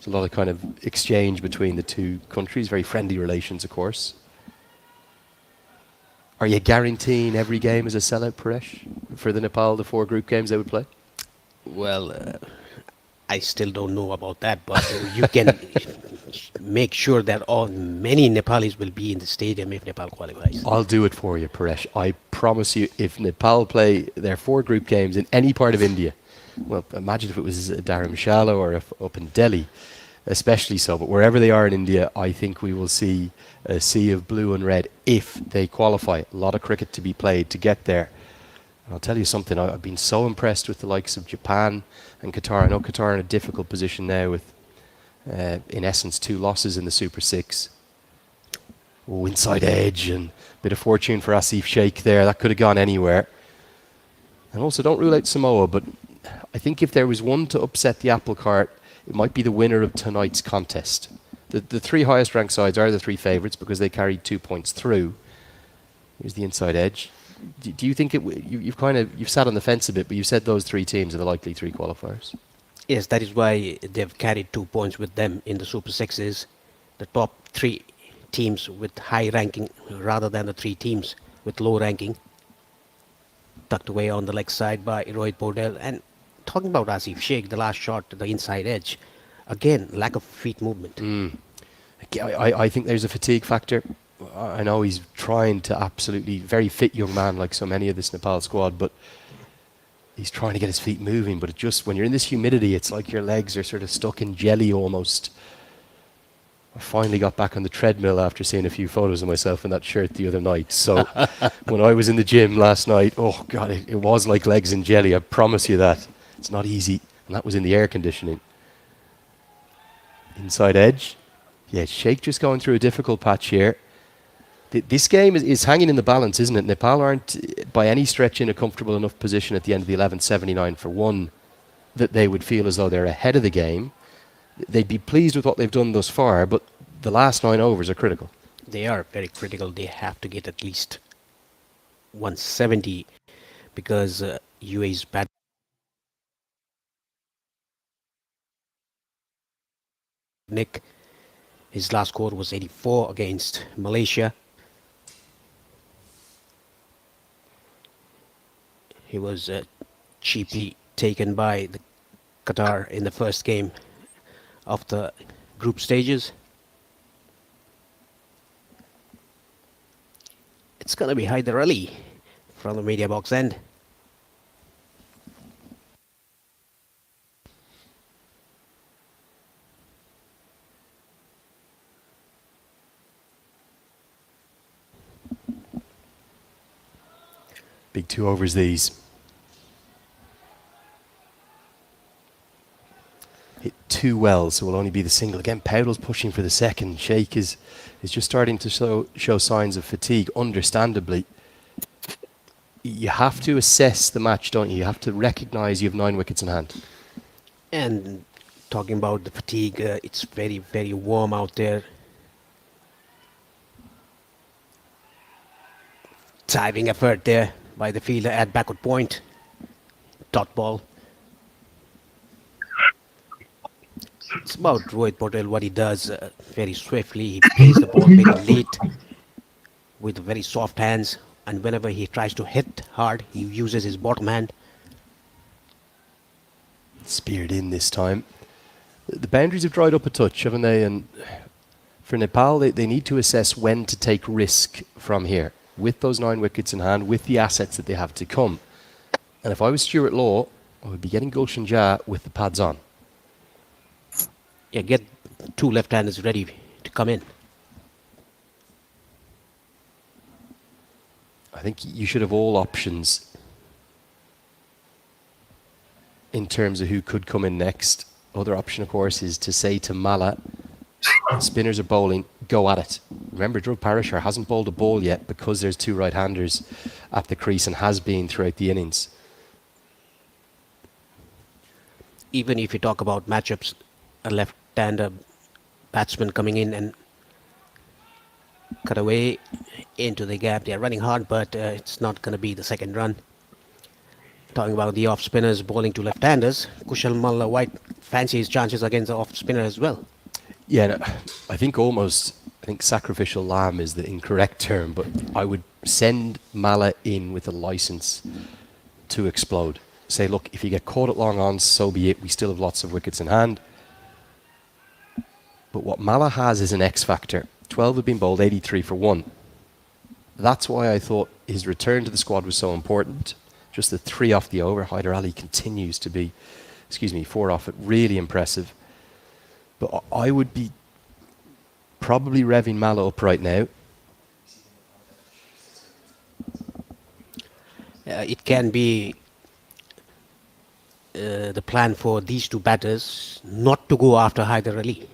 There's a lot of kind of exchange between the two countries, very friendly relations, of course. Are you guaranteeing every game as a sellout, Paresh, for the Nepal, the 4 group games they would play? Well, I still don't know about that, but you can make sure that many Nepalis will be in the stadium if Nepal qualifies. I'll do it for you, Paresh. I promise you, if Nepal play their 4 group games in any part of India, well, imagine if it was Dharamshala or if up in Delhi, especially so, but wherever they are in India, I think we will see a sea of blue and red if they qualify. A lot of cricket to be played to get there. And I'll tell you something, I've been so impressed with the likes of Japan and Qatar. I know Qatar are in a difficult position now with, in essence, 2 losses in the Super 6. Oh, inside edge and a bit of fortune for Asif Sheikh there. That could have gone anywhere. And also, don't rule out Samoa, but I think if there was one to upset the apple cart, it might be the winner of tonight's contest. The 3 highest ranked sides are the 3 favourites because they carried 2 points through. Here's the inside edge. Do you think you've sat on the fence a bit, but you said those 3 teams are the likely 3 qualifiers? Yes, that is why they've carried 2 points with them in the Super Sixes. The top 3 teams with high ranking rather than the 3 teams with low ranking. Tucked away on the leg side by Rohit Bordell. And talking about Asif Sheikh, the last shot, the inside edge, again, lack of feet movement. I think there's a fatigue factor. I know he's trying to absolutely, very fit young man like so many of this Nepal squad, but he's trying to get his feet moving. But it just, when you're in this humidity, it's like your legs are sort of stuck in jelly almost. I finally got back on the treadmill after seeing a few photos of myself in that shirt the other night. So when I was in the gym last night, oh God, it was like legs in jelly. I promise you that. It's not easy. And that was in the air conditioning. Inside edge. Yeah, Sheikh just going through a difficult patch here. This game is hanging in the balance, isn't it? Nepal aren't by any stretch in a comfortable enough position at the end of the 11th, 79 for 1, that they would feel as though they're ahead of the game. They'd be pleased with what they've done thus far, but the last 9 overs are critical. They are very critical. They have to get at least 170 because UAE's bat. Nick, his last score was 84 against Malaysia. He was cheaply taken by the Qatar in the first game of the group stages. It's going to be Haider Ali from the media box end. Big 2 overs these. Hit 2 well, so will only be the single. Again, Powell's pushing for the second. Sheikh is just starting to show signs of fatigue, understandably. You have to assess the match, don't you? You have to recognise you have 9 wickets in hand. And talking about the fatigue, it's very, very warm out there. Diving effort there by the fielder at backward point. Dot ball. It's about Rohit Patel, what he does very swiftly. He plays the ball very late with very soft hands. And whenever he tries to hit hard, he uses his bottom hand. Speared in this time. The boundaries have dried up a touch, haven't they? And for Nepal, they need to assess when to take risk from here. With those 9 wickets in hand, with the assets that they have to come. And if I was Stuart Law, I would be getting Gulshan Jah with the pads on. Yeah, get 2 left-handers ready to come in. I think you should have all options in terms of who could come in next. Other option, of course, is to say to Mala, spinners are bowling, go at it. Remember, Dhruv Parashar hasn't bowled a ball yet because there's 2 right-handers at the crease and has been throughout the innings. Even if you talk about matchups, a left-hander batsman coming in and cut away into the gap. They're running hard, but it's not going to be the second run. Talking about the off spinners bowling to left-handers, Kushal Malla White fancy his chances against the off spinner as well. Yeah, no, I think sacrificial lamb is the incorrect term, but I would send Mala in with a license to explode. Say, look, if you get caught at long on, so be it. We still have lots of wickets in hand. But what Mala has is an X factor. 12 had been bowled, 83 for 1. That's why I thought his return to the squad was so important. Just the 3 off the over. Hyder Ali continues to be, 4 off it. Really impressive. But I would be probably revving Mala up right now. It can be the plan for these two batters not to go after Hyder Ali.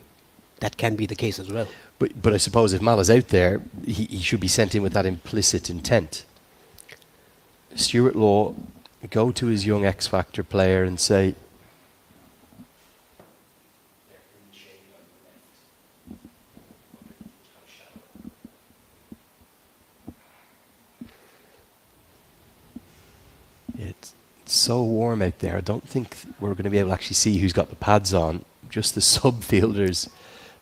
That can be the case as well. But I suppose if Mala's out there, he should be sent in with that implicit intent. Stuart Law, go to his young X Factor player and say, it's so warm out there. I don't think we're going to be able to actually see who's got the pads on. Just the sub fielders,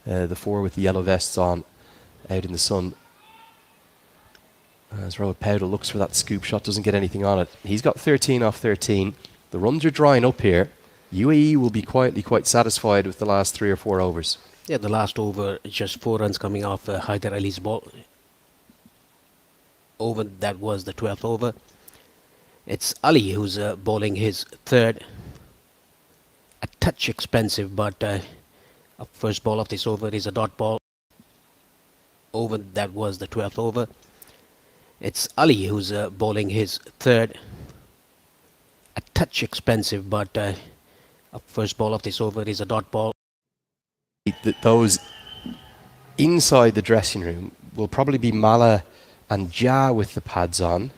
the 4 with the yellow vests on, out in the sun. As Rohit Powdell looks for that scoop shot, doesn't get anything on it. He's got 13 off 13. The runs are drying up here. UAE will be quietly quite satisfied with the last 3 or 4 overs. Yeah, the last over, just 4 runs coming off Hyder Ali's ball. Over, that was the 12th over. It's Ali who's bowling his 3rd. A touch expensive, but first ball of this over is a dot ball. Over, that was the 12th over. It's Ali who's bowling his 3rd. A touch expensive, but first ball of this over is a dot ball. Those inside the dressing room will probably be Mala and Jah with the pads on.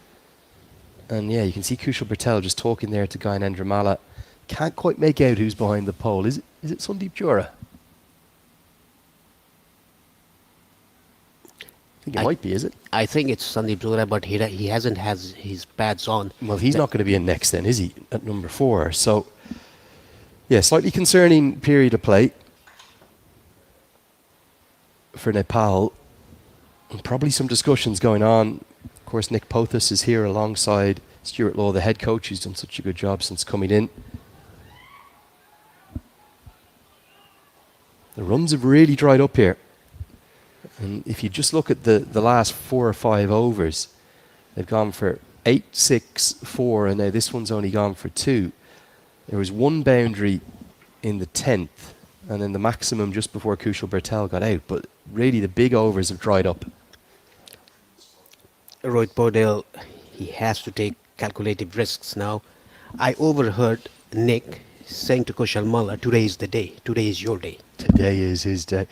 And yeah, you can see Kushal Patel just talking there to Gyanendra Mala. Can't quite make out who's behind the pole. Is it Sandeep Jura? I think it might be, is it? I think it's Sandeep Jura, but he hasn't has his pads on. Well, he's not going to be in next then, is he? At number 4. So, yeah, slightly concerning period of play for Nepal. And probably some discussions going on. Of course, Nick Pothas is here alongside Stuart Law, the head coach, who's done such a good job since coming in. The runs have really dried up here. And if you just look at the last 4 or 5 overs, they've gone for 8, 6, 4, and now this one's only gone for 2. There was 1 boundary in the 10th, and then the maximum just before Kushal Patel got out. But really, the big overs have dried up. Rohit Powdell, he has to take calculative risks now. I overheard Nick saying to Kushal Malla, today is the day, today is your day. Today is his day.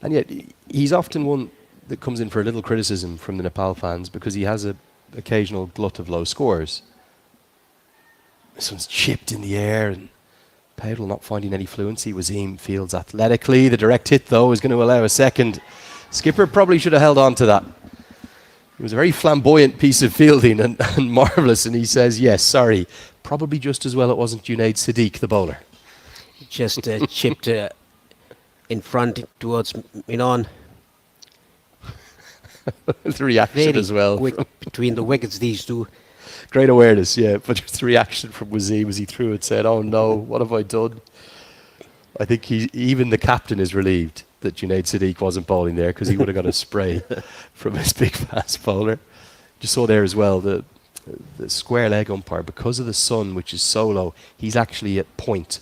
And yet, he's often one that comes in for a little criticism from the Nepal fans because he has an occasional glut of low scores. This one's chipped in the air and Powdell not finding any fluency. Wasim fields athletically. The direct hit, though, is going to allow a second. Skipper probably should have held on to that. It was a very flamboyant piece of fielding and marvellous. And he says, yes, sorry. Probably just as well it wasn't Junaid Siddique, the bowler. Just chipped in front towards Milan. The reaction Very as well. quick between the wickets, these two. Great awareness, yeah. But just the reaction from Wasim as he threw it said, oh no, what have I done? I think even the captain is relieved that Junaid Siddique wasn't bowling there because he would have got a spray from his big fast bowler. Just saw there as well, the square leg umpire, because of the sun, which is so low, he's actually at point.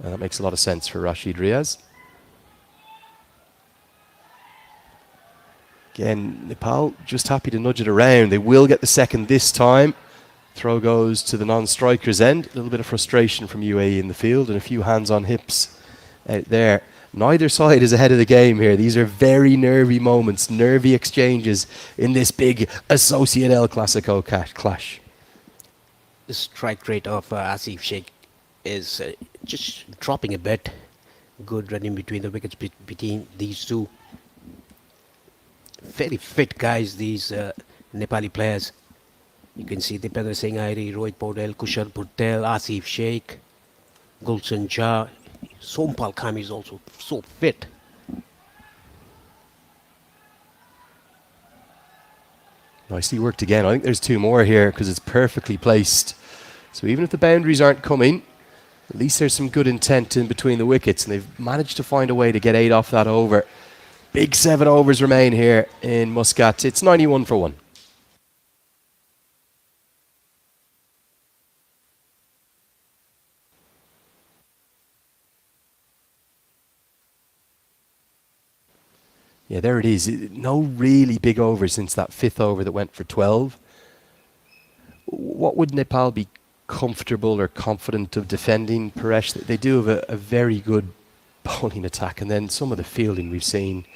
That makes a lot of sense for Rashid Riaz. Again, Nepal just happy to nudge it around. They will get the second this time. Throw goes to the non-striker's end. A little bit of frustration from UAE in the field and a few hands on hips out there. Neither side is ahead of the game here. These are very nervy moments, nervy exchanges in this big Associate El Clasico clash. The strike rate of Asif Sheikh is just dropping a bit. Good running between the wickets between these two. Very fit guys, these Nepali players. You can see Dipendra Singh Airi, Rohit Paudel, Kushal Patel, Asif Sheikh, Gulshan Jha. Sompal Khami is also so fit. Nicely worked again. I think there's two more here because it's perfectly placed. So even if the boundaries aren't coming, at least there's some good intent in between the wickets, and they've managed to find a way to get 8 off that over. Big 7 overs remain here in Muscat. It's 91 for 1. Yeah, there it is. No really big overs since that 5th over that went for 12. What would Nepal be comfortable or confident of defending, Paresh? They do have a very good bowling attack, and then some of the fielding we've seen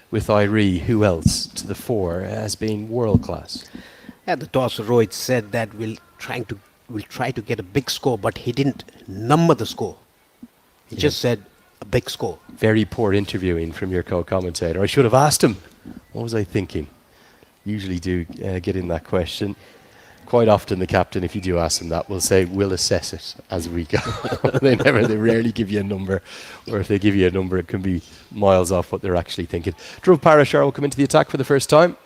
with Irie, who else, to the fore, has been world class. At the toss, Rohit said that we'll try to get a big score, but he didn't number the score. He just said a big score. Very poor interviewing from your co-commentator. I should have asked him. What was I thinking? Usually do get in that question. Quite often the captain, if you do ask them that, will say, we'll assess it as we go. They rarely give you a number, or if they give you a number, it can be miles off what they're actually thinking. Dhruv Parashar will come into the attack for the first time.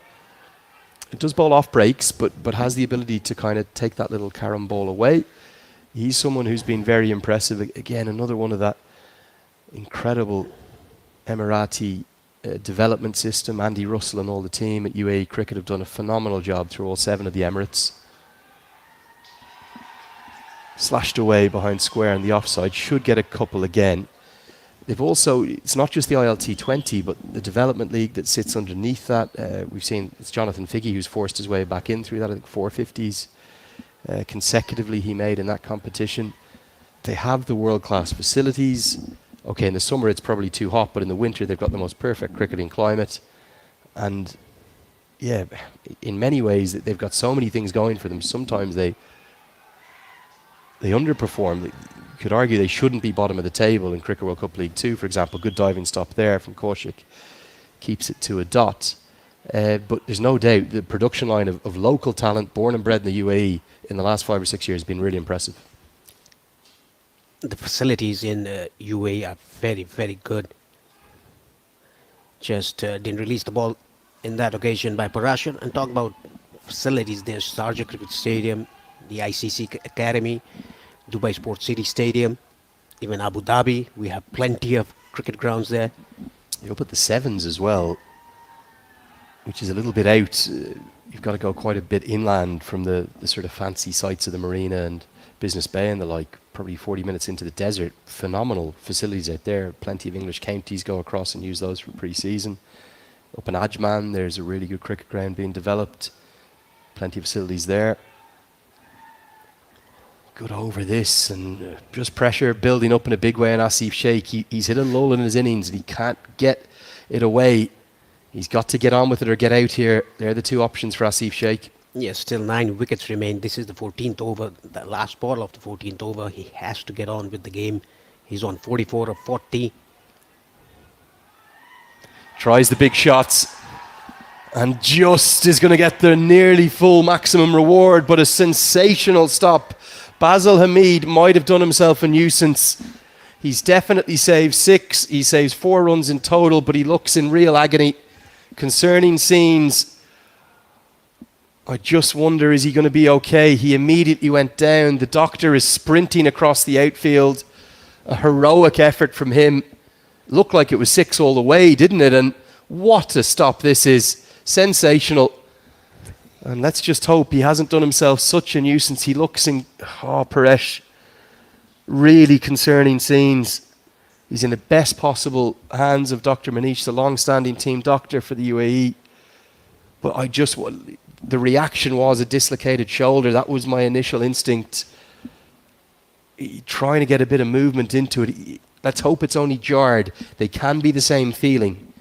It does bowl off breaks, but has the ability to kind of take that little carom ball away. He's someone who's been very impressive. Again, another one of that incredible Emirati development system. Andy Russell and all the team at UAE Cricket have done a phenomenal job through all 7 of the Emirates. Slashed away behind square and the offside. Should get a couple again. They've also, it's not just the T20, but the development league that sits underneath that. We've seen it's Jonathan Figge who's forced his way back in through that. I think 450s consecutively he made in that competition. They have the world-class facilities. Okay, in the summer it's probably too hot, but in the winter they've got the most perfect cricketing climate. And yeah, in many ways they've got so many things going for them. Sometimes they underperform. You could argue they shouldn't be bottom of the table in Cricket World Cup League 2, for example. Good diving stop there from Kaushik. Keeps it to a dot. But there's no doubt the production line of local talent born and bred in the UAE in the last 5 or 6 years has been really impressive. The facilities in UAE are very, very good. Just didn't release the ball in that occasion by Parashar. And talk about facilities, there's Sharjah Cricket Stadium, the ICC Academy, Dubai Sports City Stadium, even Abu Dhabi. We have plenty of cricket grounds there. You up at the 7s as well, which is a little bit out. You've got to go quite a bit inland from the sort of fancy sites of the marina and Business Bay and the like, probably 40 minutes into the desert. Phenomenal facilities out there. Plenty of English counties go across and use those for pre-season. Up in Ajman, there's a really good cricket ground being developed. Plenty of facilities there. Good over this, and just pressure building up in a big way on Asif Sheikh. He's hit a lull in his innings and he can't get it away. He's got to get on with it or get out here. They're the two options for Asif Sheikh. Yes, still 9 wickets remain. This is the 14th over, the last ball of the 14th over. He has to get on with the game. He's on 44 of 40. Tries the big shots and just is going to get the nearly full maximum reward, but a sensational stop. Basil Hamid might have done himself a nuisance. He's definitely saved 6. He saves 4 runs in total, but he looks in real agony. Concerning scenes. I just wonder, is he going to be okay? He immediately went down. The doctor is sprinting across the outfield. A heroic effort from him. Looked like it was 6 all the way, didn't it? And what a stop this is. Sensational. And let's just hope he hasn't done himself such a nuisance. He looks in, Paresh, really concerning scenes. He's in the best possible hands of Dr. Manish, the long-standing team doctor for the UAE. But the reaction was a dislocated shoulder. That was my initial instinct. Trying to get a bit of movement into it. Let's hope it's only jarred. They can be the same feeling.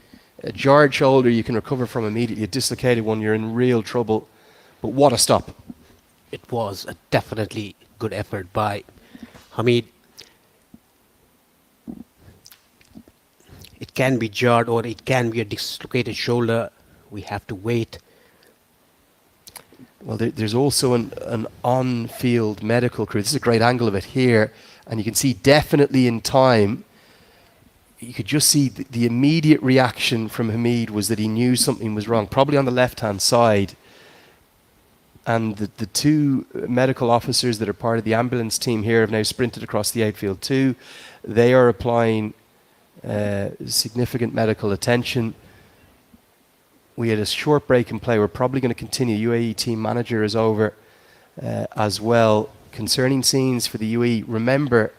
A jarred shoulder you can recover from immediately. A dislocated one, you're in real trouble. But what a stop. It was a definitely good effort by Hamid. It can be jarred or it can be a dislocated shoulder. We have to wait. Well, there's also an on-field medical crew. This is a great angle of it here, and you can see definitely in time, you could just see the immediate reaction from Hamid was that he knew something was wrong, probably on the left-hand side. And the two medical officers that are part of the ambulance team here have now sprinted across the outfield too. They are applying significant medical attention. We had a short break in play. We're probably going to continue. UAE team manager is over as well. Concerning scenes for the UAE, remember,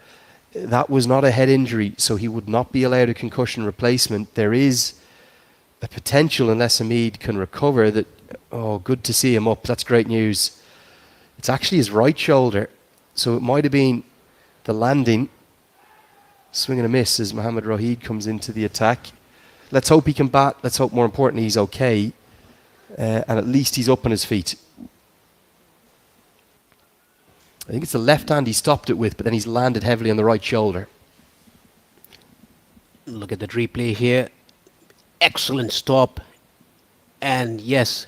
that was not a head injury, so he would not be allowed a concussion replacement. There is a potential, unless Hamid can recover, that, oh, good to see him up. That's great news. It's actually his right shoulder, so it might have been the landing. Swing and a miss as Mohamed Rohid comes into the attack. Let's hope he can bat. Let's hope, more importantly, he's okay. And at least he's up on his feet. I think it's the left hand he stopped it with, but then he's landed heavily on the right shoulder. Look at the replay here. Excellent stop. And yes,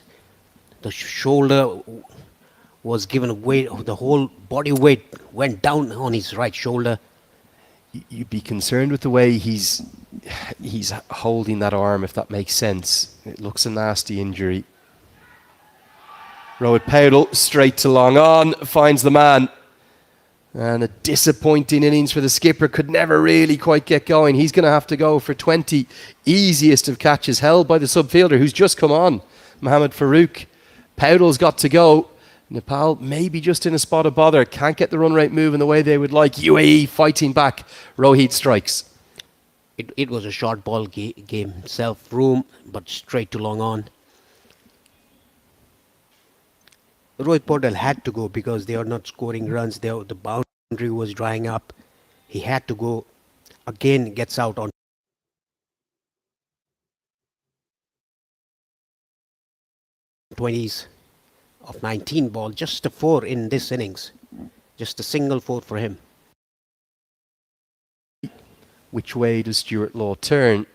the shoulder was given weight. The whole body weight went down on his right shoulder. You'd be concerned with the way he's holding that arm, if that makes sense. It looks a nasty injury. Rohit Paudel straight to long on, finds the man. And a disappointing innings for the skipper, could never really quite get going. He's going to have to go for 20. Easiest of catches held by the subfielder who's just come on, Mohamed Farouk. Paudel's got to go. Nepal maybe just in a spot of bother. Can't get the run rate moving the way they would like. UAE fighting back. Rohit strikes. It was a short ball game. Self-room, but straight to long on. Rohit Paudel had to go because they are not scoring runs. The boundary was drying up. He had to go. Again, gets out on 20s of 19 ball. Just a 4 in this innings. Just a single 4 for him. Which way does Stuart Law turn?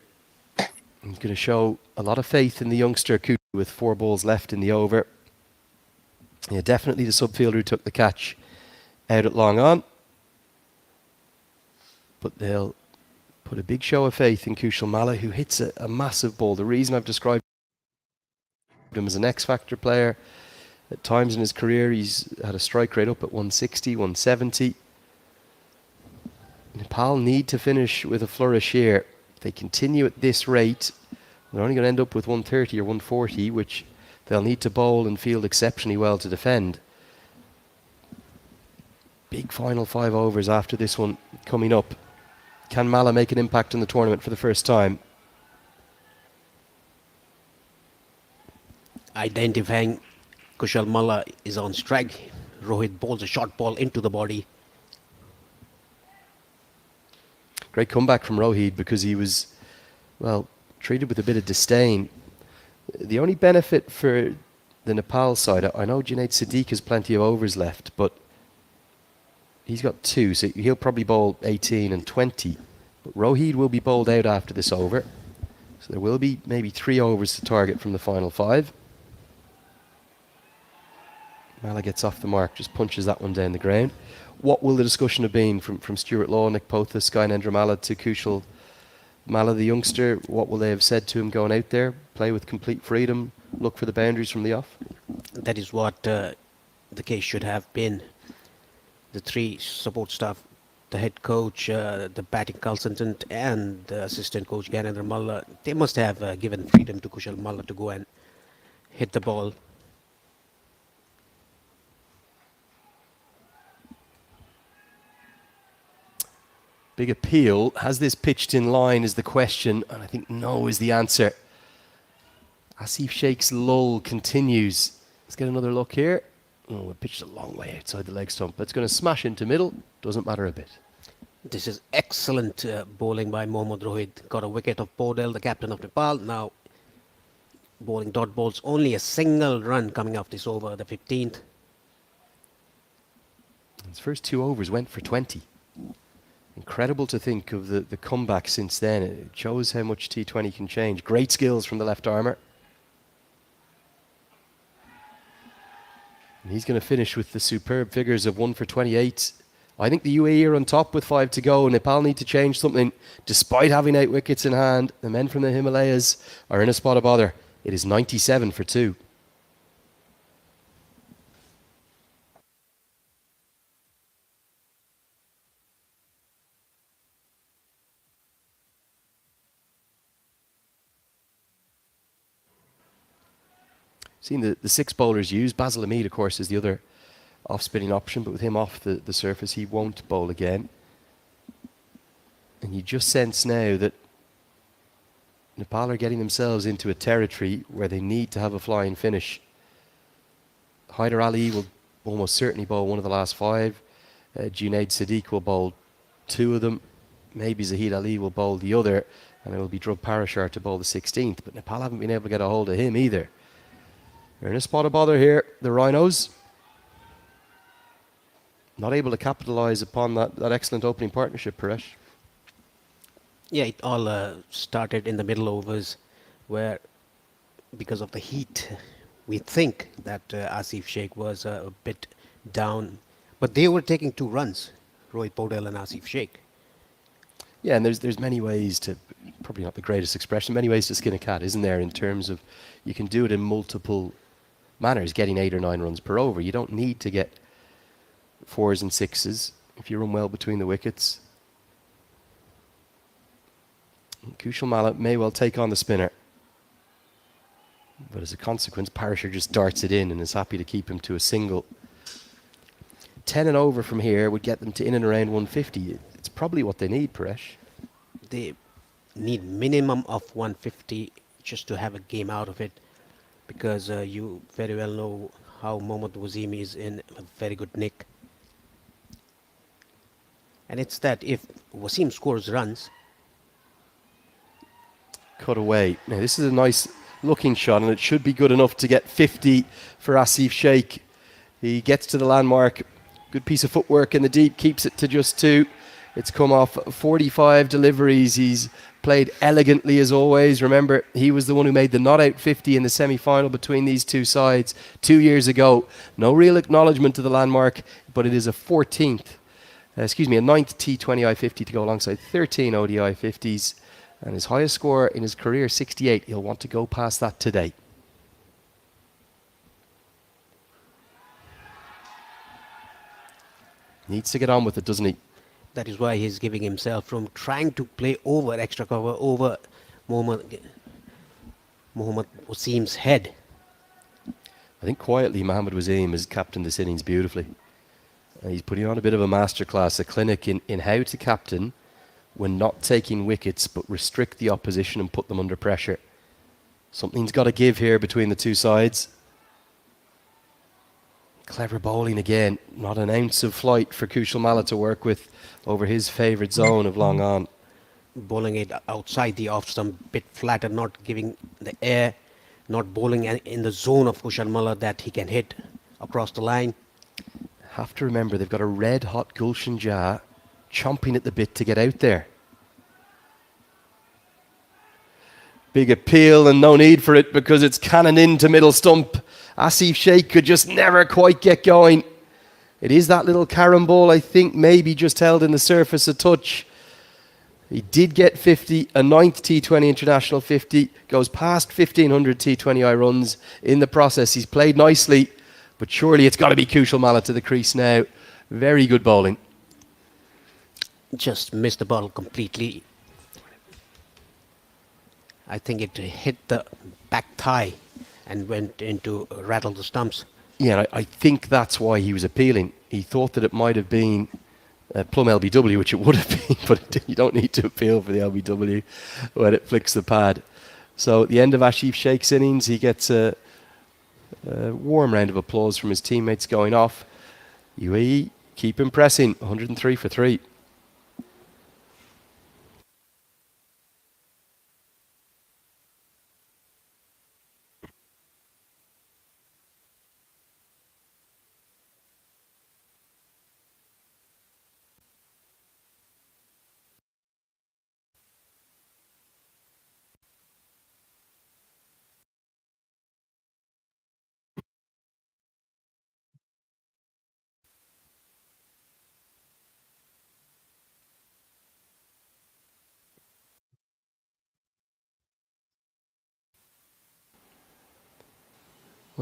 He's going to show a lot of faith in the youngster with 4 balls left in the over. Yeah, definitely the subfielder who took the catch out at long on. But they'll put a big show of faith in Kushal Malla, who hits a massive ball. The reason I've described him as an X-factor player, at times in his career he's had a strike rate up at 160, 170. Nepal need to finish with a flourish here. If they continue at this rate, they're only going to end up with 130 or 140, which they'll need to bowl and field exceptionally well to defend. Big final 5 overs after this one coming up. Can Malla make an impact in the tournament for the first time? Identifying Kushal Malla is on strike. Rohit bowls a short ball into the body. Great comeback from Rohit because he was, well, treated with a bit of disdain. The only benefit for the Nepal side, I know Junaid Siddique has plenty of overs left, but he's got 2, so he'll probably bowl 18 and 20. But Rohit will be bowled out after this over. So there will be maybe 3 overs to target from the final 5. Malla gets off the mark, just punches that one down the ground. What will the discussion have been from Stuart Law, Nick Pothas, Skynendra Malla to Kushal Malla, the youngster? What will they have said to him going out there? Play with complete freedom, look for the boundaries from the off? That is what the case should have been. The 3 support staff, the head coach, the batting consultant and the assistant coach Gyanendra Malla, they must have given freedom to Kushal Malla to go and hit the ball. Big appeal. Has this pitched in line is the question, and I think no is the answer. Asif Sheikh's lull continues. Let's get another look here. Oh, it pitched a long way outside the leg stump. It's going to smash into middle. Doesn't matter a bit. This is excellent bowling by Mohammad Rohit. Got a wicket of Paudel, the captain of Nepal. Now bowling dot balls. Only a single run coming off this over, the 15th. His first 2 overs went for 20. Incredible to think of the comeback since then. It shows how much T20 can change. Great skills from the left armour. And he's going to finish with the superb figures of 1 for 28. I think the UAE are on top with 5 to go. Nepal need to change something. Despite having 8 wickets in hand, the men from the Himalayas are in a spot of bother. It is 97 for 2. Seen the 6 bowlers used. Basil Hamid, of course, is the other off-spinning option, but with him off the surface, he won't bowl again. And you just sense now that Nepal are getting themselves into a territory where they need to have a flying finish. Hyder Ali will almost certainly bowl one of the last 5. Junaid Sadiq will bowl 2 of them. Maybe Zahid Ali will bowl the other, and it will be Dhruv Parashar to bowl the 16th. But Nepal haven't been able to get a hold of him either. They're in a spot of bother here, the Rhinos. Not able to capitalise upon that excellent opening partnership, Paresh. Yeah, it all started in the middle overs where, because of the heat, we think that Asif Sheikh was a bit down. But they were taking 2 runs, Rohit Podel and Asif Sheikh. Yeah, and there's many ways to, probably not the greatest expression, many ways to skin a cat, isn't there, in terms of you can do it in multiple manners, getting 8 or 9 runs per over. You don't need to get 4s and 6s if you run well between the wickets. Kushal Malla may well take on the spinner. But as a consequence, Parashar just darts it in and is happy to keep him to a single. 10 and over from here would get them to in and around 150. It's probably what they need, Paresh. They need minimum of 150 just to have a game out of it, because you very well know how Mohammad Wasim is in a very good nick. And it's that if Wasim scores runs, Cut away. Now, this is a nice looking shot, and it should be good enough to get 50 for Asif Sheikh. He gets to the landmark. Good piece of footwork in the deep, keeps it to just 2. It's come off 45 deliveries. He's played elegantly as always. Remember, he was the one who made the not-out 50 in the semi-final between these two sides 2 years ago. No real acknowledgement to the landmark, but it is a 9th T20 I-50 to go alongside 13 ODI 50s. And his highest score in his career, 68. He'll want to go past that today. Needs to get on with it, doesn't he? that is why he's giving himself from trying to play over extra cover over Mohammad Wasim's head. I think quietly Mohammad Wasim has captained this innings beautifully. He's putting on a bit of a masterclass, a clinic in how to captain when not taking wickets but restrict the opposition and put them under pressure. Something's got to give here between the two sides. Clever bowling again. Not an ounce of flight for Kushal Malla to work with over his favourite zone of long on. Bowling it outside the off stump, bit flatter, not giving the air, not bowling in the zone of Kushal Malla that he can hit across the line. Have to remember they've got a red hot Gulshan Jah chomping at the bit to get out there. Big appeal and no need for it because it's cannon into middle stump. Asif Sheikh could just never quite get going. It is that little carom ball, I think, maybe just held in the surface a touch. He did get 50, a 9th T20 International 50, goes past 1,500 T20I runs in the process. He's played nicely, but surely it's got to be Kushal Malla to the crease now. Very good bowling. Just missed the ball completely. I think it hit the back thigh and went into rattle the stumps. Yeah, I think that's why he was appealing. He thought that it might have been plumb LBW, which it would have been, but you don't need to appeal for the LBW when it flicks the pad. So at the end of Asif Sheikh's innings, he gets a warm round of applause from his teammates going off. UAE keep impressing, 103 for 3.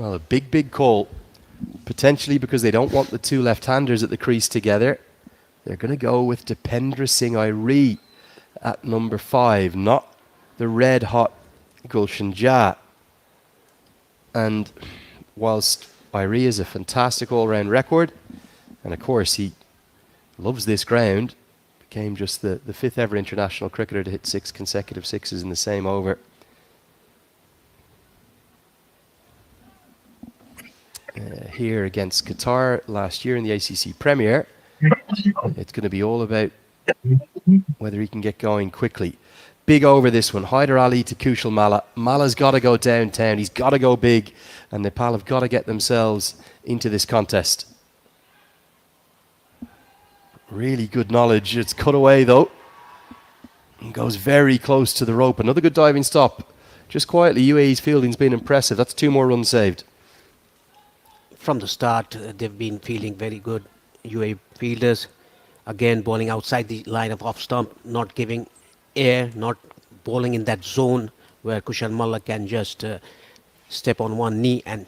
Well, a big call. Potentially because they don't want the two left-handers at the crease together. They're going to go with Dipendra Singh Airi at number 5, not the red-hot Gulshan Jha. And whilst Airi is a fantastic all-round record, and of course he loves this ground, became just the 5th ever international cricketer to hit 6 consecutive sixes in the same over. Here against Qatar last year in the ICC Premier. It's going to be all about whether he can get going quickly. Big over this one. Hyder Ali to Kushal Malla. Malla's got to go downtown. He's got to go big. And Nepal have got to get themselves into this contest. Really good knowledge. It's cut away though. And goes very close to the rope. Another good diving stop. Just quietly, UAE's fielding's been impressive. That's 2 more runs saved. From the start, they've been fielding very good. UAE fielders, again bowling outside the line of off stump, not giving air, not bowling in that zone where Kushal Malla can just step on one knee and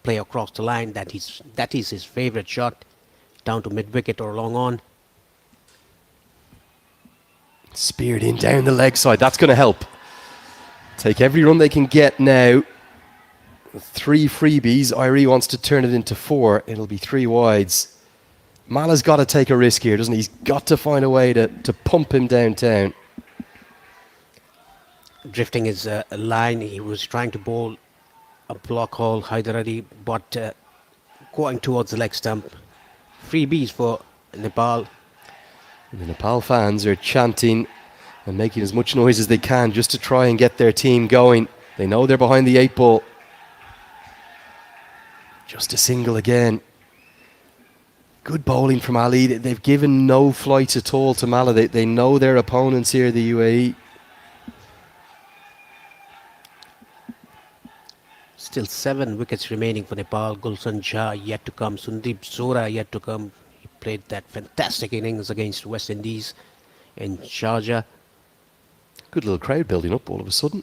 play across the line. That is his favorite shot, down to mid wicket or long on. Speared in down the leg side. That's going to help. Take every run they can get now. 3 freebies. Airi wants to turn it into 4. It'll be 3 wides. Malla's got to take a risk here, doesn't he? He's got to find a way to pump him downtown. Drifting his line. He was trying to bowl a block hole, Hyder Ali, but going towards the leg stump. Freebies for Nepal. And the Nepal fans are chanting and making as much noise as they can just to try and get their team going. They know they're behind the 8 ball. Just a single again. Good bowling from Ali. They've given no flights at all to Malla. They know their opponents here, the UAE. Still 7 wickets remaining for Nepal. Gulshan Jha yet to come. Sundeep Zora yet to come. He played that fantastic innings against West Indies in Sharjah. Good little crowd building up all of a sudden.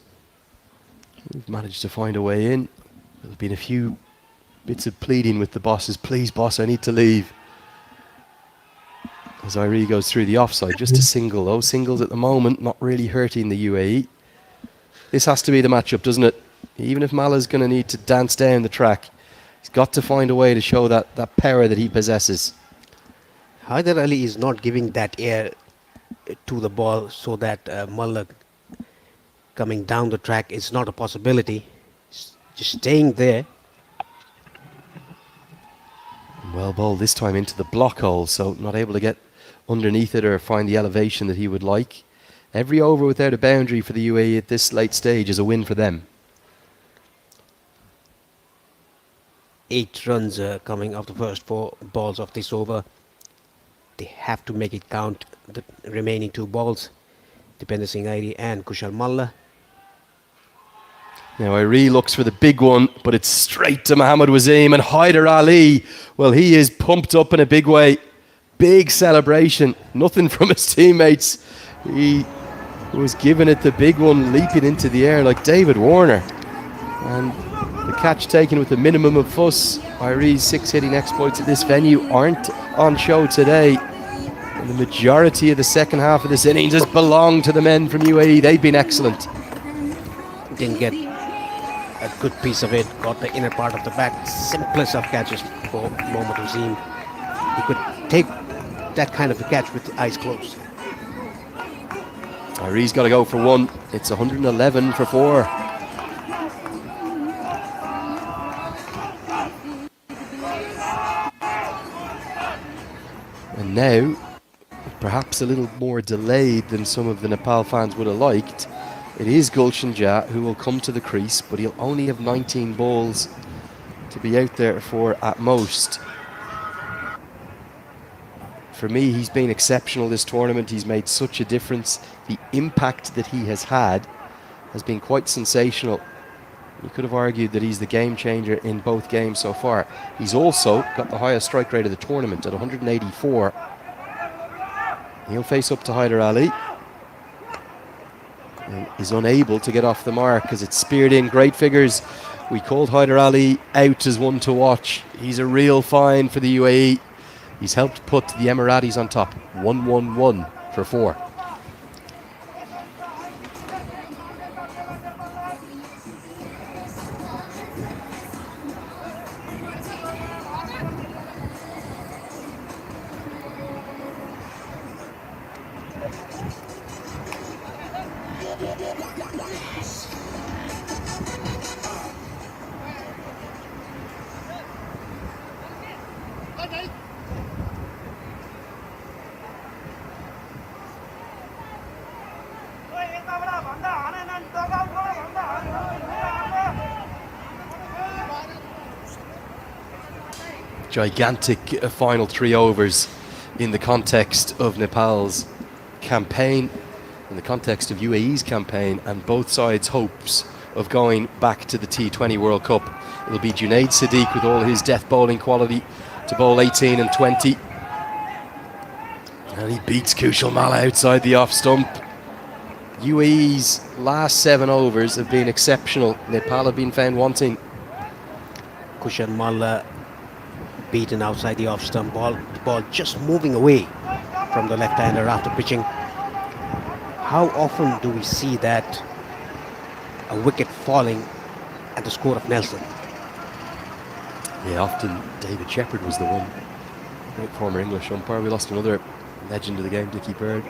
We've managed to find a way in. There's been a few bits of pleading with the bosses. Please, boss, I need to leave. As Airi goes through the offside, just a single. Those singles at the moment not really hurting the UAE. This has to be the matchup, doesn't it? Even if Malla's going to need to dance down the track, he's got to find a way to show that power that he possesses. Hyder Ali is not giving that air to the ball, so that Malla coming down the track is not a possibility. Just staying there. Well bowled this time into the block hole, so not able to get underneath it or find the elevation that he would like. Every over without a boundary for the UAE at this late stage is a win for them. 8 runs coming off the first 4 balls of this over. They have to make it count, the remaining 2 balls. Dipendra Singh Airi and Kushal Malla. Now Airi looks for the big one, but it's straight to Mohammad Wasim, and Hyder Ali, well, he is pumped up in a big way. Big celebration. Nothing from his teammates. He was giving it the big one, leaping into the air like David Warner. And the catch taken with the minimum of fuss. Airi's 6 hitting exploits at this venue aren't on show today. And the majority of the second half of this innings has belonged to the men from UAE. They've been excellent. Didn't get a good piece of it. Got the inner part of the bat. Simplest of catches for Mohammad Wasim. He could take that kind of a catch with the eyes closed. Airi's got to go for 1. It's 111 for 4. And now, perhaps a little more delayed than some of the Nepal fans would have liked, it is Gulshan Jha who will come to the crease, but he'll only have 19 balls to be out there for at most. For me, he's been exceptional this tournament. He's made such a difference. The impact that he has had has been quite sensational. You could have argued that he's the game changer in both games so far. He's also got the highest strike rate of the tournament at 184. He'll face up to Hyder Ali. is unable to get off the mark as it's speared in. Great figures. We called Hyder Ali out as one to watch. He's a real find for the UAE. He's helped put the Emiratis on top. 1-1-1 for 4. Gigantic final 3 overs in the context of Nepal's campaign, in the context of UAE's campaign, and both sides' hopes of going back to the T20 World Cup. It'll be Junaid Sadiq with all his death bowling quality to bowl 18 and 20. And he beats Kushal Malla outside the off stump. UAE's last 7 overs have been exceptional. Nepal have been found wanting. Kushal Malla beaten outside the off stump. The ball just moving away from the left-hander after pitching. How often do we see that a wicket falling at the score of Nelson? Yeah, often David Shepherd was the one. Great former English umpire. We lost another legend of the game, Dickie Bird,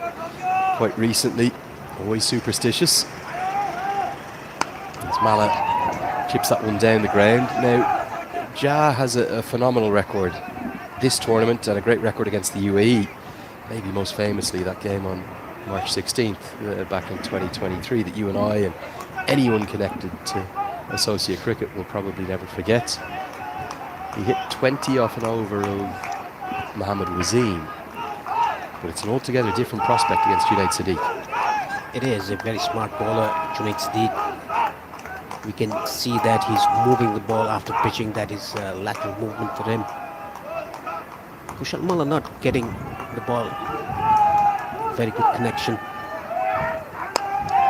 quite recently. Always superstitious. As Malla chips that one down the ground. Now, Jah has a phenomenal record this tournament and a great record against the UAE. Maybe most famously that game on March 16th back in 2023 that you and I and anyone connected to associate cricket will probably never forget. He hit 20 off an over of Mohammad Wazeem, but it's an altogether different prospect against Junaid Sadiq. It is a very smart bowler, Junaid Sadiq. We can see that he's moving the ball after pitching. That is lateral movement for him. Kushal Malla not getting the ball. Very good connection.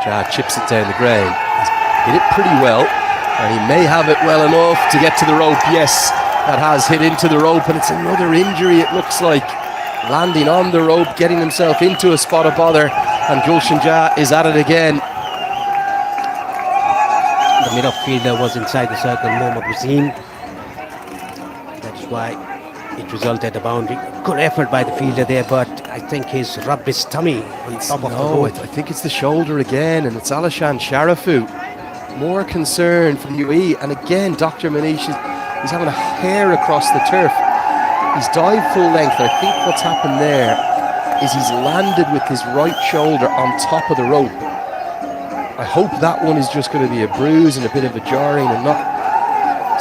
Jah chips it down the ground. He's hit it pretty well, and he may have it well enough to get to the rope. Yes, that has hit into the rope, and it's another injury, it looks like. Landing on the rope, getting himself into a spot of bother, and Gulshan Jah is at it again. The mid-off-fielder was inside the circle, Mohammad Wazeem. That's why it resulted a boundary. Good effort by the fielder there, but I think he's rubbed his tummy on top of the rope. I think it's the shoulder again, and it's Alishan Sharafu. More concern from UAE, and again, Dr. Manish he's having a hair across the turf. He's dived full length, and I think what's happened there is he's landed with his right shoulder on top of the rope. I hope that one is just going to be a bruise and a bit of a jarring and not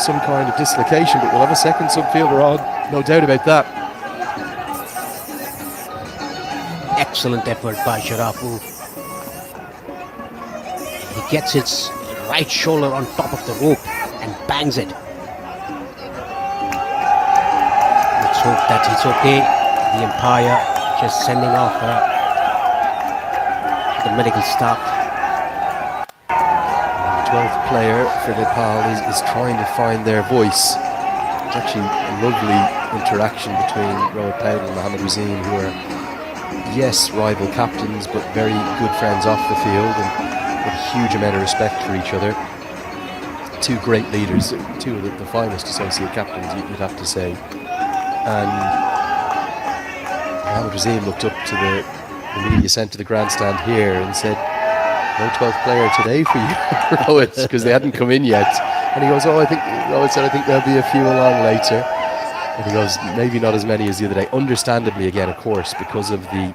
some kind of dislocation, but we'll have a second subfielder on, no doubt about that. Excellent effort by Sharafu. He gets his right shoulder on top of the rope and bangs it. Let's hope that he's okay. The umpire just sending off the medical staff. The 12th player for Nepal is trying to find their voice. It's actually a lovely interaction between Rohit Paudel and Mohammad Wazeem, who are, yes, rival captains, but very good friends off the field and with a huge amount of respect for each other. Two great leaders, two of the finest associate captains, you'd have to say. And Mohammad Wazeem looked up to the media sent to the grandstand here and said, "No 12th player today for you, Rohit," because they hadn't come in yet. And he goes, Rohit said, "I think there'll be a few along later." And he goes, "Maybe not as many as the other day." Understandably, again, of course, because of the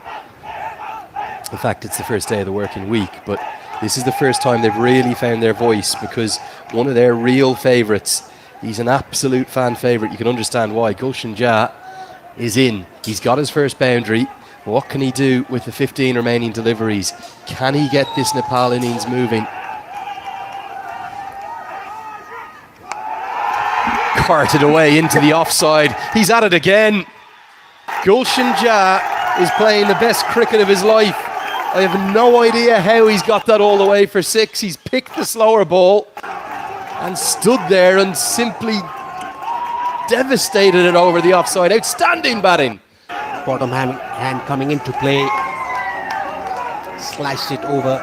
fact it's the first day of the working week. But this is the first time they've really found their voice, because one of their real favourites, he's an absolute fan favourite. You can understand why. Gulshan Jah is in. He's got his first boundary. What can he do with the 15 remaining deliveries? Can he get this Nepal innings moving? Carted away into the offside. He's at it again. Gulshan Jah is playing the best cricket of his life. I have no idea how he's got that all the way for 6. He's picked the slower ball and stood there and simply devastated it over the offside. Outstanding batting. Bottom hand coming into play. Sliced it over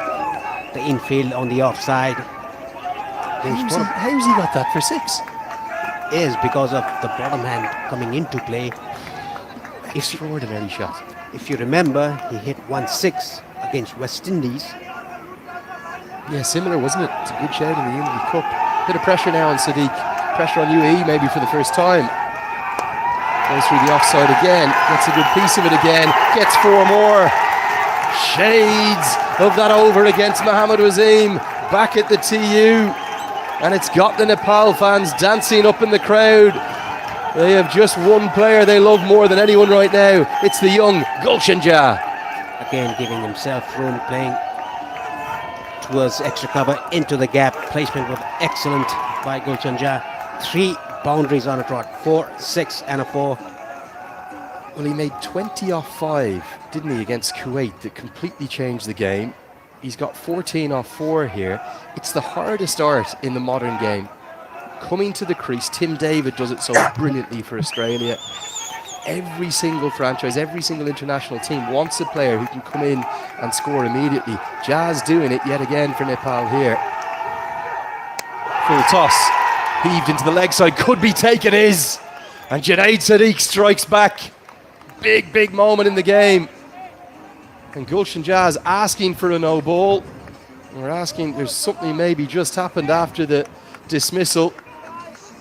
the infield on the offside. How's he got that for 6? Is because of the bottom hand coming into play. Extraordinary shot. If you remember, he hit 1-6 against West Indies. Yeah, similar, wasn't it? It's a good shout in the Indy Cup. Bit of pressure now on Sadiq. Pressure on UAE maybe for the first time. Goes through the offside again. Gets a good piece of it again. Gets 4 more. Shades of that over against Mohammad Wasim. Back at the TU. And it's got the Nepal fans dancing up in the crowd. They have just one player they love more than anyone right now. It's the young Gulshan Jah. Again giving himself room, playing towards extra cover into the gap. Placement was excellent by Gulshan Jah. 3 boundaries on a trot. 4, 6 and a 4. Well, he made 20 off 5, didn't he, against Kuwait, that completely changed the game. He's got 14 off 4 here. It's the hardest art in the modern game. Coming to the crease, Tim David does it so brilliantly for Australia. Every single franchise, every single international team wants a player who can come in and score immediately. Jazz doing it yet again for Nepal here. Full toss, heaved into the leg side, could be taken, is. And Junaid Sadiq strikes back. Big moment in the game. And Gulshan Jazz asking for a no ball. We're asking, there's something maybe just happened after the dismissal.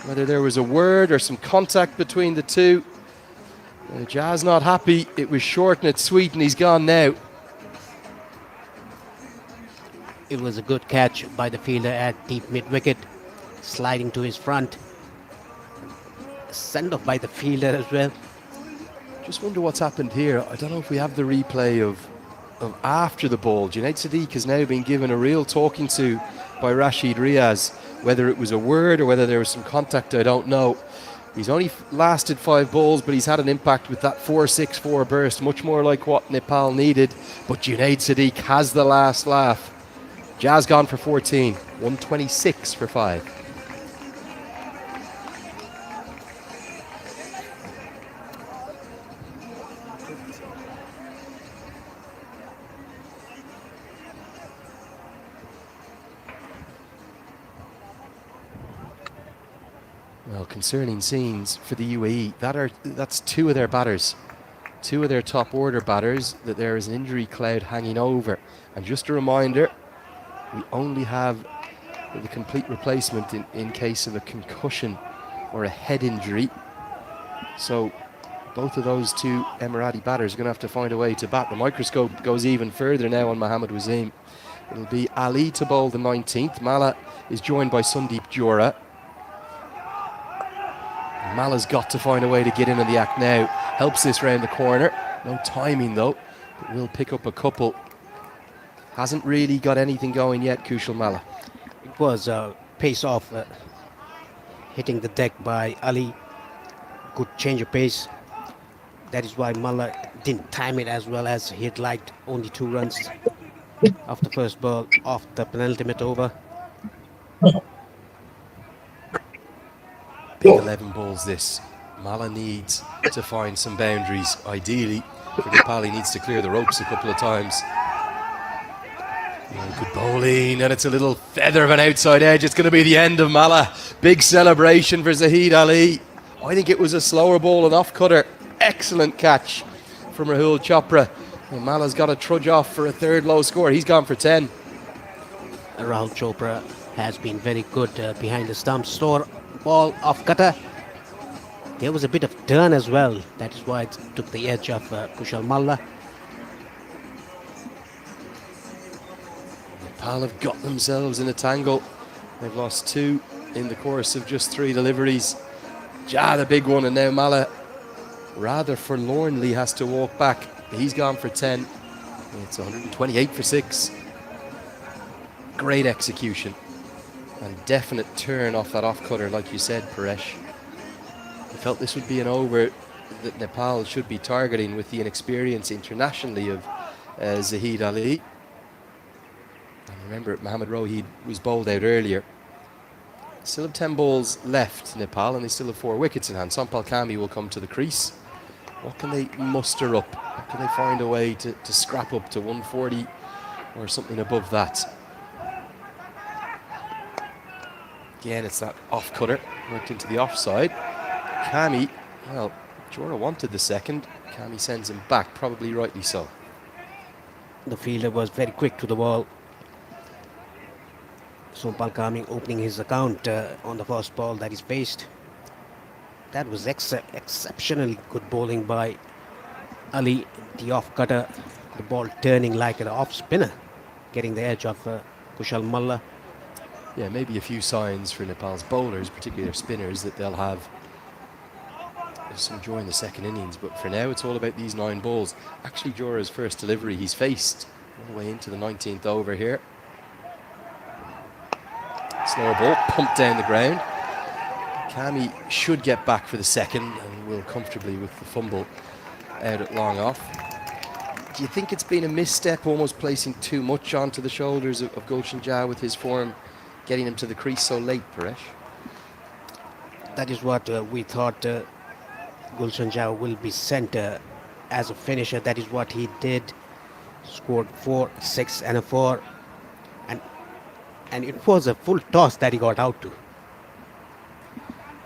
Whether there was a word or some contact between the two. Jazz not happy. It was short and it's sweet and he's gone now. It was a good catch by the fielder at deep mid-wicket. Sliding to his front. Send off by the fielder as well. Just wonder what's happened here. I don't know if we have the replay of after the ball. Junaid Sadiq has now been given a real talking to by Rashid Riaz. Whether it was a word or whether there was some contact, I don't know. He's only lasted 5 balls, but he's had an impact with that 4-6-4 burst, much more like what Nepal needed. But Junaid Sadiq has the last laugh. Jazz gone for 14, 126 for 5. Well, concerning scenes for the UAE. That's 2 of their batters. 2 of their top order batters that there is an injury cloud hanging over. And just a reminder, we only have the complete replacement in case of a concussion or a head injury. So both of those 2 Emirati batters are going to have to find a way to bat. The microscope goes even further now on Mohammad Wasim. It'll be Ali to bowl the 19th. Mala is joined by Sundeep Jora. Mala's got to find a way to get into the act now. Helps this round the corner. No timing though, but will pick up a couple. Hasn't really got anything going yet, Kushal Mala. It was a pace off, hitting the deck by Ali. Good change of pace. That is why Mala didn't time it as well as he'd liked. Only 2 runs off the first ball, off the penultimate over. Big 11 balls this. Mala needs to find some boundaries. Ideally, for Nepal, he needs to clear the ropes a couple of times. Good bowling, and it's a little feather of an outside edge. It's going to be the end of Mala. Big celebration for Zahid Ali. I think it was a slower ball, an off-cutter. Excellent catch from Rahul Chopra. And Mala's got to trudge off for a 3rd low score. He's gone for 10. Rahul Chopra has been very good behind the stumps. Slower ball off cutter. There was a bit of turn as well. That is why it took the edge of Kushal Malla. Nepal have got themselves in a tangle. They've lost 2 in the course of just 3 deliveries. Jah, the big one, and now Malla rather forlornly has to walk back. He's gone for 10. It's 128 for 6. Great execution. And definite turn off that off-cutter, like you said, Paresh. I felt this would be an over that Nepal should be targeting with the inexperience internationally of Zahid Ali. And remember, Mohamed Rohid was bowled out earlier. Still have 10 balls left, Nepal, and they still have 4 wickets in hand. Sampal Kami will come to the crease. What can they muster up? Can they find a way to scrap up to 140 or something above that? Again, it's that off-cutter, worked into the offside. Kami, well, Jora wanted the second. Kami sends him back, probably rightly so. The fielder was very quick to the ball. Sampal Kami opening his account on the first ball that is faced. That was exceptionally good bowling by Ali, the off-cutter, the ball turning like an off-spinner, getting the edge of Kushal Malla. Yeah, maybe a few signs for Nepal's bowlers, particularly their spinners, that they'll have some joy in the second innings. But for now, it's all about these 9 balls. Actually, Jora's first delivery he's faced all the way into the 19th over here. Slower ball, pumped down the ground. Kami should get back for the second and will comfortably with the fumble out at long off. Do you think it's been a misstep, almost placing too much onto the shoulders of Gulshan Jah with his form, getting him to the crease so late, Paresh? That is what we thought. Gulshan Jah will be sent as a finisher. That is what he did. Scored 4, 6 and a 4. And it was a full toss that he got out to.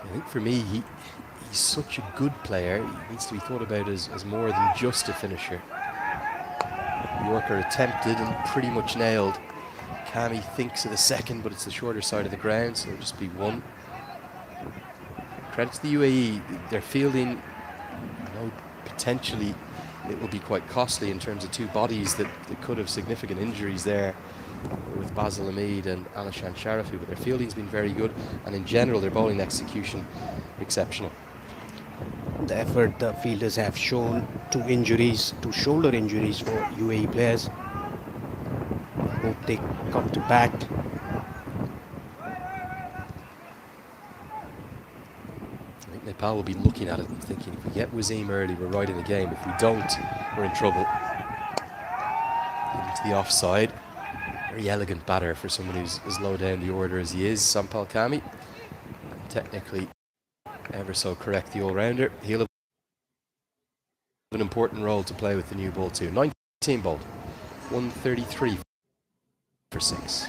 I think for me, he's such a good player. He needs to be thought about as more than just a finisher. Yorker attempted and pretty much nailed. Kami thinks of the second, but it's the shorter side of the ground, so it'll just be 1. Credit to the UAE, their fielding, potentially it will be quite costly in terms of 2 bodies that could have significant injuries there with Basil Hamid and Alishan Sharafi, but their fielding's been very good, and in general their bowling execution exceptional. The effort the fielders have shown, 2 injuries, 2 shoulder injuries for UAE players. Hope they come to bat. I think Nepal will be looking at it and thinking, if we get Wasim early, we're right in the game. If we don't, we're in trouble. Into the offside. Very elegant batter for someone who's as low down the order as he is, Sampal Kami. And technically, ever so correct, the all-rounder. He'll have an important role to play with the new ball too. 19 bowled, 133 for 6.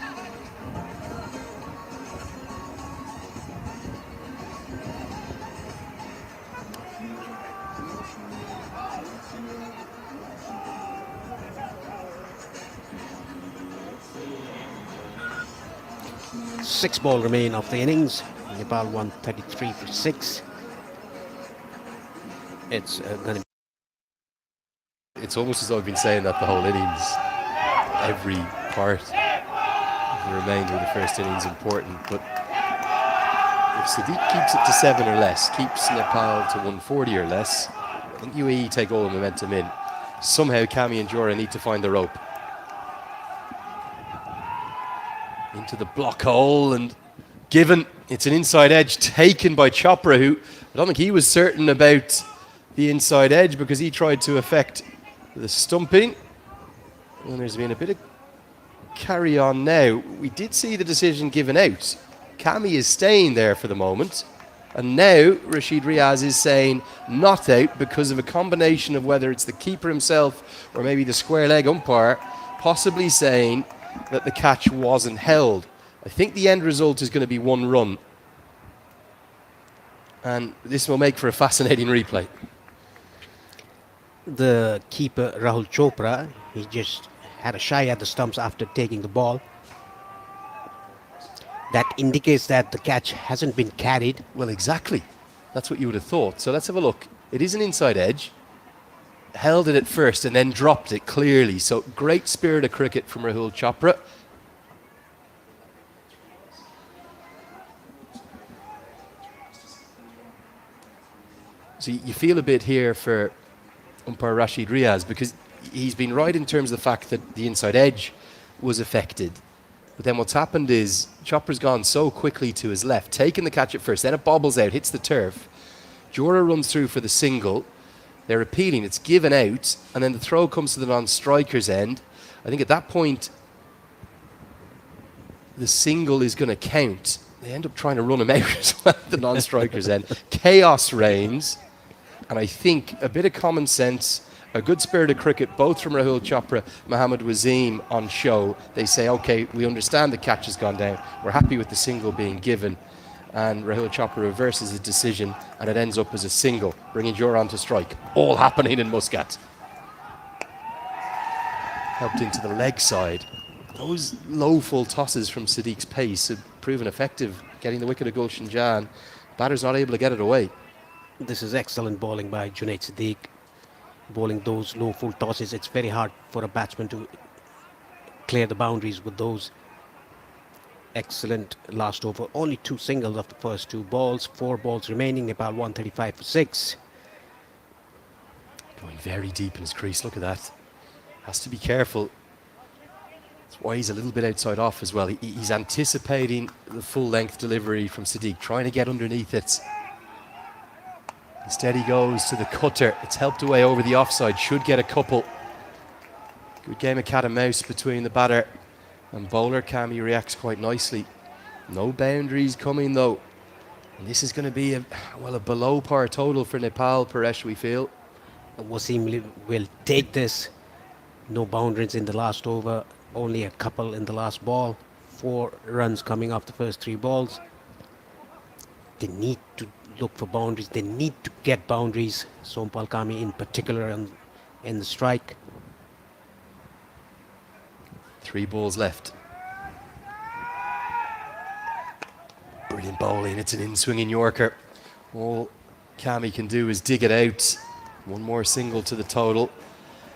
Six ball remain of the innings. Nepal 133 for 6. It's going to. It's almost as though I've been saying that the whole innings. Every part of the remainder of the first innings important, but if Sadiq keeps it to 7 or less, keeps Nepal to 140 or less, I think UAE take all the momentum in. Somehow Kami and Jora need to find the rope. Into the block hole and given. It's an inside edge taken by Chopra, who I don't think he was certain about the inside edge because he tried to affect the stumping. And there's been a bit of carry on now. We did see the decision given out. Kami is staying there for the moment. And now Rashid Riaz is saying not out because of a combination of whether it's the keeper himself or maybe the square leg umpire possibly saying that the catch wasn't held. I think the end result is going to be 1 run. And this will make for a fascinating replay. The keeper, Rahul Chopra, he just had a shy at the stumps after taking the ball. That indicates that the catch hasn't been carried. Well, exactly. That's what you would have thought. So let's have a look. It is an inside edge. Held it at first and then dropped it clearly. So great spirit of cricket from Rahul Chopra. So you feel a bit here for umpire Rashid Riaz because he's been right in terms of the fact that the inside edge was affected. But then what's happened is Chopra's gone so quickly to his left, taking the catch at first, then it bobbles out, hits the turf. Jora runs through for the single. They're appealing. It's given out, and then the throw comes to the non-striker's end. I think at that point, the single is going to count. They end up trying to run him out as well at the non-striker's end. Chaos reigns, and I think a bit of common sense, a good spirit of cricket, both from Rahul Chopra, Mohammad Waseem on show. They say, okay, we understand the catch has gone down. We're happy with the single being given. And Rahul Chopra reverses his decision, and it ends up as a single, bringing Joran to strike. All happening in Muscat. Helped into the leg side. Those low full tosses from Sadiq's pace have proven effective, getting the wicket of Gulshan Jan. Batter's not able to get it away. This is excellent bowling by Junaid Siddique. Bowling those low full tosses, it's very hard for a batsman to clear the boundaries with those. Excellent last over. Only 2 singles of the first 2 balls. 4 balls remaining. Nepal 135 for 6. Going very deep in his crease. Look at that. Has to be careful. That's why he's a little bit outside off as well. He's anticipating the full length delivery from Sadiq, trying to get underneath it. Instead he goes to the cutter. It's helped away over the offside. Should get a couple. Good game of cat and mouse between the batter and bowler. Kami reacts quite nicely. No boundaries coming though. And this is going to be a below par total for Nepal, Paresh, we feel. Waseem will take this. No boundaries in the last over. Only a couple in the last ball. 4 runs coming off the first 3 balls. They need to look for boundaries. They need to get boundaries. Sompal Kami in particular in the strike. 3 balls left. Brilliant bowling. It's an in-swinging Yorker. All Kami can do is dig it out. 1 more single to the total.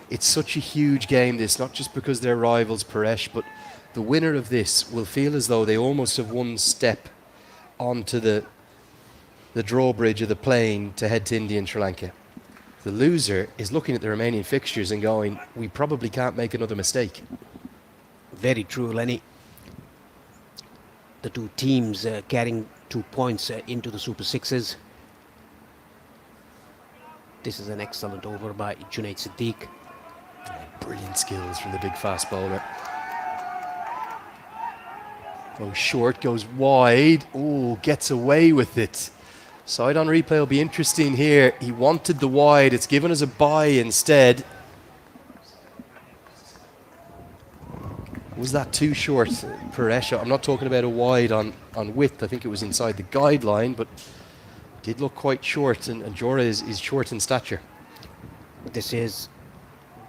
It's such a huge game, this, not just because they're rivals, Paresh, but the winner of this will feel as though they almost have 1 step onto the drawbridge of the plane to head to India and Sri Lanka. The loser is looking at the remaining fixtures and going, we probably can't make another mistake. Very true, Lenny. The 2 teams carrying 2 points into the Super Sixes. This is an excellent over by Junaid Siddique. Brilliant skills from the big fast bowler. Goes short, goes wide. Oh, gets away with it. Side on replay will be interesting here. He wanted the wide. It's given as a bye instead. Was that too short, Paresh? I'm not talking about a wide on width. I think it was inside the guideline, but did look quite short, and Jora is short in stature. This is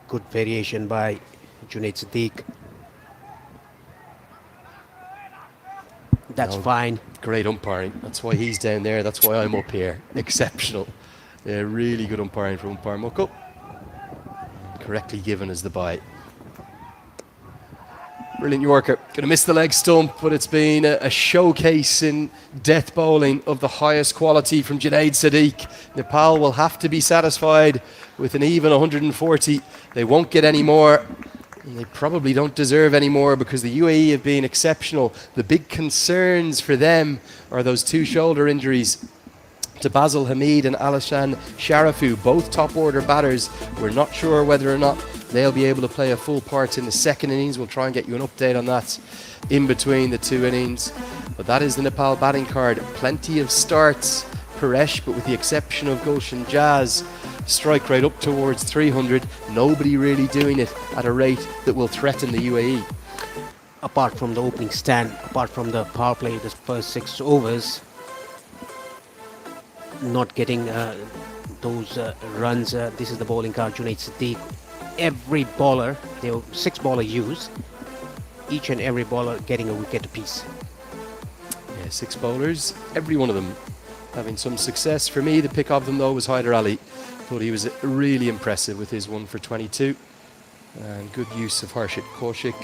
good variation by Junaid Siddique. That's fine. Great umpiring. That's why he's down there. That's why I'm up here. Exceptional. Yeah, really good umpiring from umpire Mucko. Correctly given as the bye. Brilliant Yorker. Going to miss the leg stump, but it's been a showcase in death bowling of the highest quality from Junaid Siddique. Nepal will have to be satisfied with an even 140. They won't get any more. And they probably don't deserve any more because the UAE have been exceptional. The big concerns for them are those 2 shoulder injuries to Basil Hamid and Alishan Sharafu, both top order batters. We're not sure whether or not they'll be able to play a full part in the second innings. We'll try and get you an update on that in between the 2 innings. But that is the Nepal batting card. Plenty of starts, Paresh, but with the exception of Gulshan Jazz, strike rate up towards 300. Nobody really doing it at a rate that will threaten the UAE. Apart from the opening stand, apart from the power play, the first 6 overs, not getting those runs. This is the bowling card, Junaid Siddique. Every bowler, there were 6 bowlers used, each and every bowler getting a wicket apiece. Yeah, 6 bowlers, every one of them having some success. For me, the pick of them though was Hyder Ali. Thought he was really impressive with his 1 for 22. And good use of Harshit Kaushik.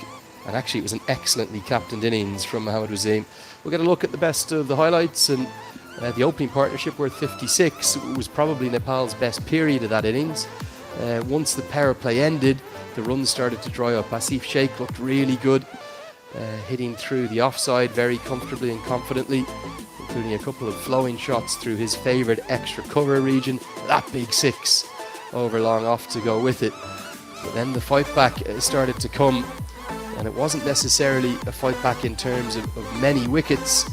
And actually it was an excellently captained innings from Mohammad Waseem. We'll get a look at the best of the highlights, and the opening partnership worth 56 was probably Nepal's best period of that innings. Once the power play ended, the runs started to dry up. Asif Sheikh looked really good, hitting through the offside very comfortably and confidently, including a couple of flowing shots through his favoured extra cover region. That big 6 over long off to go with it. But then the fight back started to come, and it wasn't necessarily a fight back in terms of many wickets,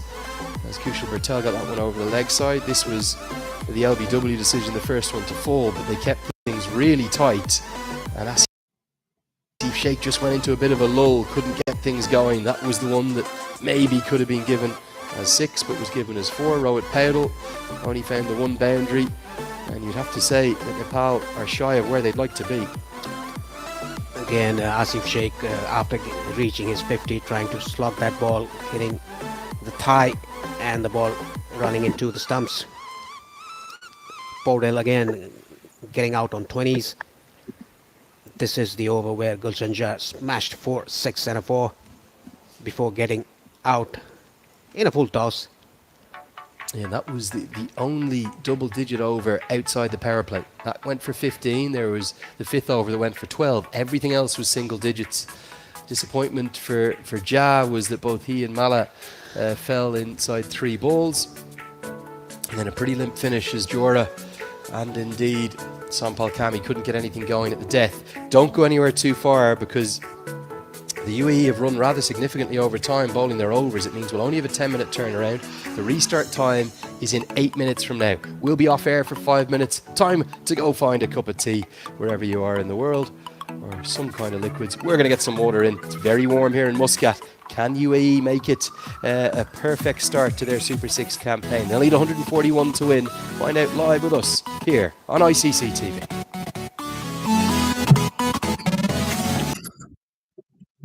as Kushal Patel got that one over the leg side. This was the LBW decision, the first one to fall, but they kept things really tight, and Asif Sheikh just went into a bit of a lull, couldn't get things going. That was the one that maybe could have been given as 6 but was given as 4. Rohit Paudel only found the one boundary, and you'd have to say that Nepal are shy of where they'd like to be. Again, Asif Sheikh, after reaching his 50, trying to slot that ball, hitting the thigh and the ball running into the stumps. Paudel again getting out on 20s. This is the over where Gulshan Jah smashed 4, 6 and a 4 before getting out in a full toss. Yeah, that was the only double-digit over outside the power play. That went for 15. There was the 5th over that went for 12. Everything else was single digits. Disappointment for Jah was that both he and Mala fell inside 3 balls. And then a pretty limp finish as Jora and indeed Sampal Kami couldn't get anything going at the death. Don't go anywhere too far, because the UAE have run rather significantly over time bowling their overs. It means we'll only have a 10-minute turnaround. The restart time is in 8 minutes from now. We'll be off air for 5 minutes. Time to go find a cup of tea wherever you are in the world, or some kind of liquids. We're going to get some water in. It's very warm here in Muscat. Can UAE make it a perfect start to their Super 6 campaign? They'll need 141 to win. Find out live with us here on ICC TV.